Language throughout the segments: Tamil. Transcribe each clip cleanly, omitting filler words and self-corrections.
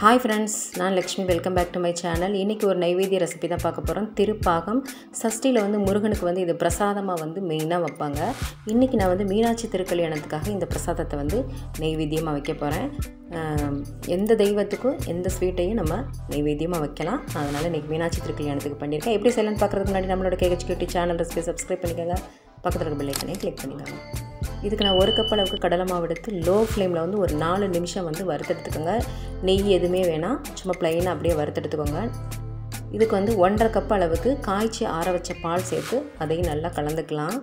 Hi friends, நான் Laxmi. Welcome back to my channel. இன்னைக்கு ஒரு நைவேத்திய ரெசிபி தான் பார்க்க போறோம். திருப்பாகம் சஷ்டில வந்து முருகனுக்கு வந்து இது பிரசாதமா வந்து மெயினா வைப்பாங்க. இன்னைக்கு நான் வந்து மீனாட்சி திருக்கல்யாணத்துக்காக இந்த பிரசாதத்தை வந்து நைவேத்தியமா வைக்க போறேன். எந்த தெய்வத்துக்கும் எந்த ஸ்வீட்டையும் நம்ம நைவேத்தியமா வைக்கலாம். அதனால இன்னைக்கு மீனாட்சி திருக்கல்யாணத்துக்கு பண்ணிருக்கேன். எப்படி செய்யலாம்னு பார்க்கிறதுக்கு முன்னாடி நம்மளோட KHQT சேனல் ரெசிபி சப்ஸ்கிரைப் பண்ணிக்கங்க. பக்கத்துல இருக்க பெல் ஐகானை கிளிக் பண்ணிக்கங்க. இதுக்கு நான் ஒரு கப் அளவுக்கு கடலை மாவு எடுத்து லோ ஃப்ளேமில் வந்து ஒரு 4 நிமிஷம் வந்து வறுத்தெடுத்துக்கோங்க. நெய் எதுவுமே வேணாம், சும்மா ப்ளைனாக அப்படியே வறுத்தெடுத்துக்கோங்க. இதுக்கு வந்து 1.5 கப் அளவுக்கு காய்ச்சி ஆற வச்ச பால் சேர்த்து அதையும் நல்லா கலந்துக்கலாம்.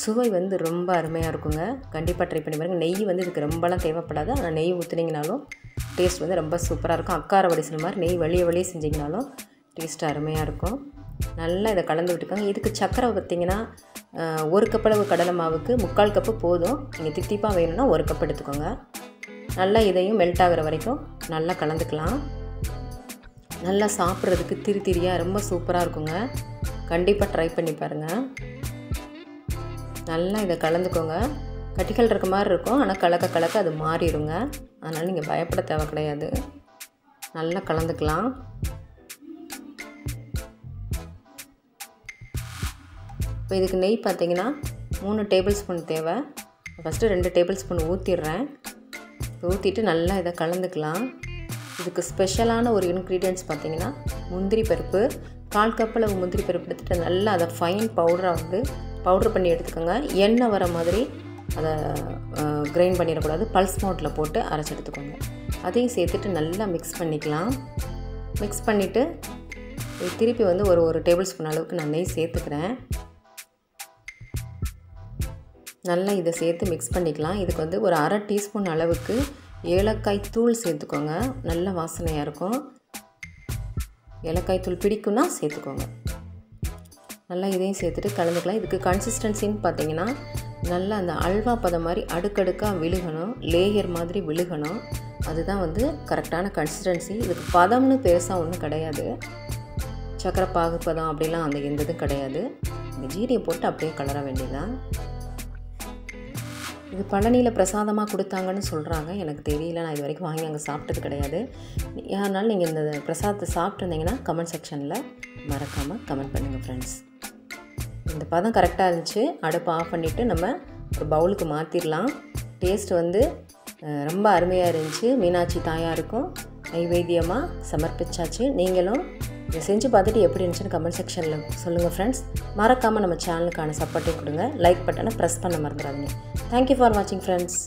சுவை வந்து ரொம்ப அருமையாக இருக்குங்க. கண்டிப்பாக ட்ரை பண்ணி பாருங்கள். நெய் வந்து இதுக்கு ரொம்பலாம் தேவைப்படாது, ஆனால் நெய் ஊற்றுனீங்கனாலும் டேஸ்ட் வந்து ரொம்ப சூப்பராக இருக்கும். அக்கார வடிசல் மாதிரி நெய் வெளியே செஞ்சிங்கனாலும் டேஸ்ட்டு அருமையாக இருக்கும். நல்லா இதை கலந்து விட்டுக்கோங்க. இதுக்கு சர்க்கரை பார்த்திங்கன்னா 1 கப் அளவு கடலை மாவுக்கு 3/4 கப்பு போதும். நீங்கள் தித்திப்பாக வேணும்னா 1 கப் எடுத்துக்கோங்க. நல்லா இதையும் மெல்ட் ஆகிற வரைக்கும் நல்லா கலந்துக்கலாம். நல்லா சாப்பிட்றதுக்கு திரியாக ரொம்ப சூப்பராக இருக்குங்க. கண்டிப்பாக ட்ரை பண்ணி பாருங்கள். நல்லா இதை கலந்துக்கோங்க. கட்டிகள் இருக்க மாதிரி இருக்கும், ஆனால் கலக்க அது மாறிடுங்க. அதனால் நீங்கள் பயப்பட தேவை கிடையாது. நல்லா கலந்துக்கலாம். இப்போ இதுக்கு நெய் பார்த்திங்கன்னா 3 டேபிள் ஸ்பூன் தேவை. ஃபஸ்ட்டு 2 டேபிள் ஸ்பூன் ஊற்றிடுறேன். ஊற்றிட்டு நல்லா இதை கலந்துக்கலாம். இதுக்கு ஸ்பெஷலான ஒரு இன்க்ரீடியன்ட்ஸ் பார்த்திங்கன்னா முந்திரி பருப்பு. 1/4 கப் அளவு முந்திரி பருப்பு எடுத்துகிட்டு நல்லா அதை ஃபைன் பவுட்ரு பண்ணி எடுத்துக்கோங்க. எண்ணெய் வர மாதிரி அதை கிரைண்ட் பண்ணிடக்கூடாது, பல்ஸ் மோட்டில் போட்டு அரைச்சி எடுத்துக்கோங்க. அதையும் சேர்த்துட்டு நல்லா மிக்ஸ் பண்ணிக்கலாம். மிக்ஸ் பண்ணிவிட்டு திருப்பி வந்து ஒரு டேபிள் ஸ்பூன் அளவுக்கு நான் நெய் சேர்த்துக்கிறேன். நல்லா இதை சேர்த்து மிக்ஸ் பண்ணிக்கலாம். இதுக்கு வந்து ஒரு 1/2 டீஸ்பூன் அளவுக்கு ஏலக்காய் தூள் சேர்த்துக்கோங்க. நல்ல வாசனையாக இருக்கும். ஏலக்காய் தூள் பிடிக்குன்னா சேர்த்துக்கோங்க. நல்லா இதையும் சேர்த்துட்டு கலந்துக்கலாம். இதுக்கு கன்சிஸ்டன்சின்னு பார்த்தீங்கன்னா நல்லா அந்த அல்வா பதம் மாதிரி அடுக்கடுக்காக விழுகணும், லேயர் மாதிரி விழுகணும். அதுதான் வந்து கரெக்டான கன்சிஸ்டன்சி. இதுக்கு பதம்னு பெருசாக ஒன்றும் கிடையாது. சக்கரை பாகு பதம் அப்படிலாம் அந்த எந்த இதுவும் கிடையாது. இந்த ஜீரியை போட்டு அப்படியே கலர வேண்டியதான். இது பழனியில் பிரசாதமாக கொடுத்தாங்கன்னு சொல்கிறாங்க. எனக்கு தெரியல, நான் இது வரைக்கும் வாங்கி அங்கே சாப்பிட்டது கிடையாது. யாருனாலும் நீங்கள் இந்த பிரசாதத்தை சாப்பிட்ருந்தீங்கன்னா கமெண்ட் செக்ஷனில் மறக்காமல் கமெண்ட் பண்ணுங்கள் ஃப்ரெண்ட்ஸ். இந்த பதம் கரெக்டாக இருந்துச்சு. அடுப்பு ஆஃப் பண்ணிவிட்டு நம்ம ஒரு பவுலுக்கு மாற்றிடலாம். டேஸ்ட் வந்து ரொம்ப அருமையாக இருந்துச்சு. மீனாட்சி தாயாருக்கும் நைவேத்தியமாக சமர்ப்பிச்சாச்சு. நீங்களும் இதை செஞ்சு பார்த்துட்டு எப்படி இருந்துச்சுன்னு கமெண்ட் செக்ஷனில் சொல்லுங்கள் ஃப்ரெண்ட்ஸ். மறக்காமல் நம்ம சேனலுக்கான சப்போர்ட்டையும் கொடுங்க. லைக் பட்டனை ப்ரெஸ் பண்ண மறந்துடாதீங்க. தேங்க்யூ ஃபார் வாட்சிங் ஃப்ரெண்ட்ஸ்.